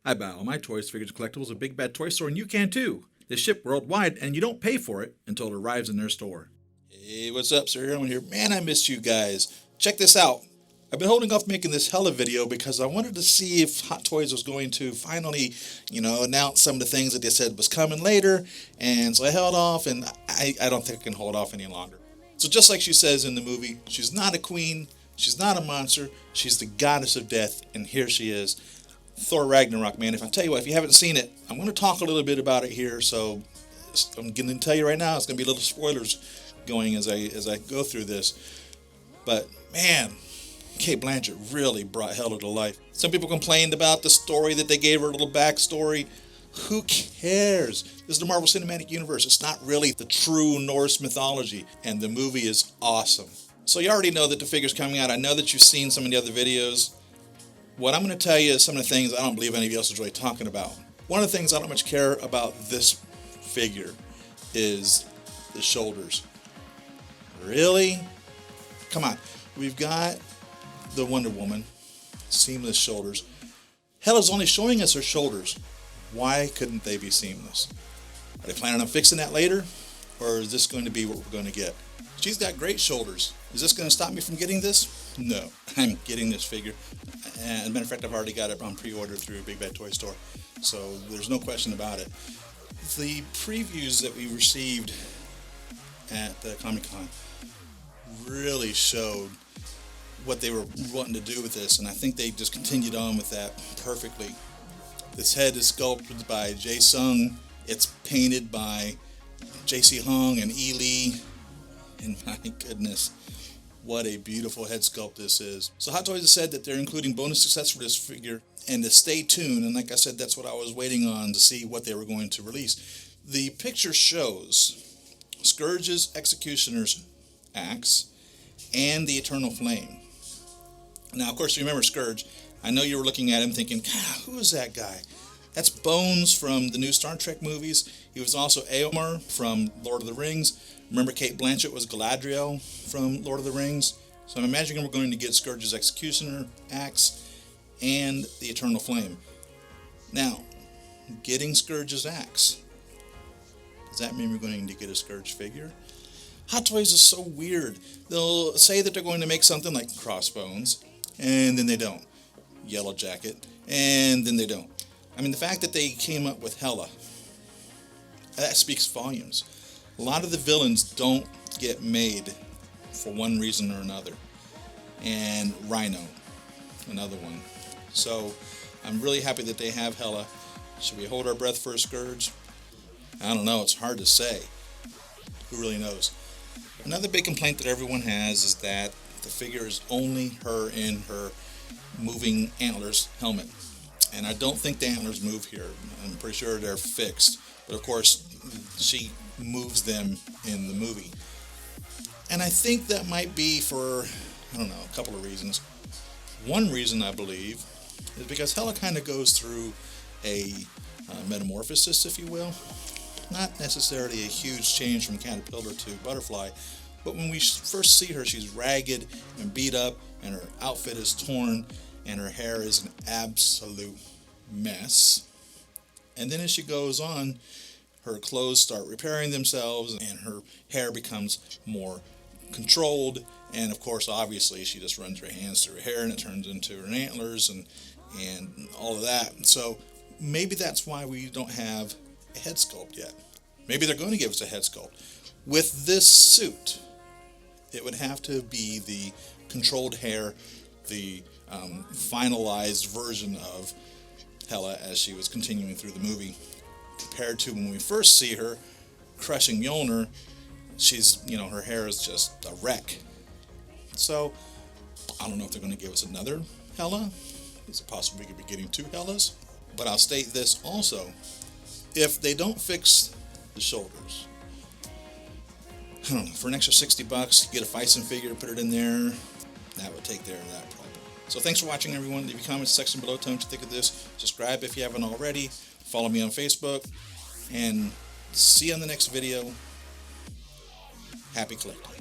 I buy all my toys, figures, and collectibles at Big Bad Toy Store, and you can too. They ship worldwide, and you don't pay for it until it arrives in their store. Hey, what's up, Sir Aaron here. Man, I missed you guys. Check this out. I've been holding off making this Hela video because I wanted to see if Hot Toys was going to finally, announce some of the things that they said was coming later. And so I held off, and I don't think I can hold off any longer. So just like she says in the movie, she's not a queen, she's not a monster, she's the goddess of death, and here she is. Thor Ragnarok, man. If I tell you what, if you haven't seen it, I'm going to talk a little bit about it here. So I'm going to tell you right now, it's going to be little spoilers going as I go through this. But man, Cate Blanchett really brought Hela to life. Some people complained about the story that they gave her a little backstory. Who cares? This is the Marvel Cinematic Universe. It's not really the true Norse mythology, and the movie is awesome. So you already know that the figure's coming out. I know that you've seen some of the other videos. What I'm going to tell you is some of the things I don't believe anybody else is really talking about. One of the things I don't much care about this figure is the shoulders. Really? Come on. We've got the Wonder Woman, seamless shoulders. Hela's only showing us her shoulders. Why couldn't they be seamless? Are they planning on fixing that later? Or is this going to be what we're going to get? She's got great shoulders. Is this going to stop me from getting this? No. I'm getting this figure. And as a matter of fact, I've already got it on pre-order through Big Bad Toy Store. So there's no question about it. The previews that we received at the Comic-Con really showed what they were wanting to do with this, and I think they just continued on with that perfectly. This head is sculpted by Jae Sung. It's painted by JC Hung and E Lee. And my goodness, what a beautiful head sculpt this is. So Hot Toys has said that they're including bonus success for this figure, and to stay tuned. And like I said, that's what I was waiting on to see what they were going to release. The picture shows Scourge's Executioner's axe and the Eternal Flame. Now, of course, you remember Scourge. I know you were looking at him thinking, God, who is that guy? That's Bones from the new Star Trek movies. He was also Eomer from Lord of the Rings. Remember Cate Blanchett was Galadriel from Lord of the Rings. So I'm imagining we're going to get Scourge's Executioner axe and the Eternal Flame. Now, getting Scourge's axe, does that mean we're going to get a Scourge figure? Hot Toys is so weird. They'll say that they're going to make something like Crossbones, and then they don't. Yellow Jacket, and then they don't. I mean, the fact that they came up with Hela, that speaks volumes. A lot of the villains don't get made for one reason or another. And Rhino, another one. So I'm really happy that they have Hela. Should we hold our breath for a Scourge? I don't know, it's hard to say. Who really knows? Another big complaint that everyone has is that the figure is only her in her moving antlers helmet. And I don't think the antlers move here. I'm pretty sure they're fixed. But of course, she moves them in the movie. And I think that might be for, I don't know, a couple of reasons. One reason, I believe, is because Hela kind of goes through a metamorphosis, if you will. Not necessarily a huge change from caterpillar to butterfly, but when we first see her, she's ragged and beat up, and her outfit is torn, and her hair is an absolute mess. And then as she goes on, her clothes start repairing themselves, and her hair becomes more controlled. And of course, obviously, she just runs her hands through her hair, and it turns into her antlers and all of that. So maybe that's why we don't have a head sculpt yet. Maybe they're going to give us a head sculpt. With this suit, it would have to be the controlled hair, the finalized version of Hela as she was continuing through the movie, compared to when we first see her crushing Mjolnir. She's, her hair is just a wreck. So I don't know if they're going to give us another Hela. Is it possible we could be getting two Helas? But I'll state this also: if they don't fix the shoulders, I don't know, for an extra $60, get a Fison figure, put it in there, that would take care of that problem. So thanks for watching, everyone. Leave your comments section below. Tell me what you think of this. Subscribe if you haven't already. Follow me on Facebook. And see you on the next video. Happy collecting.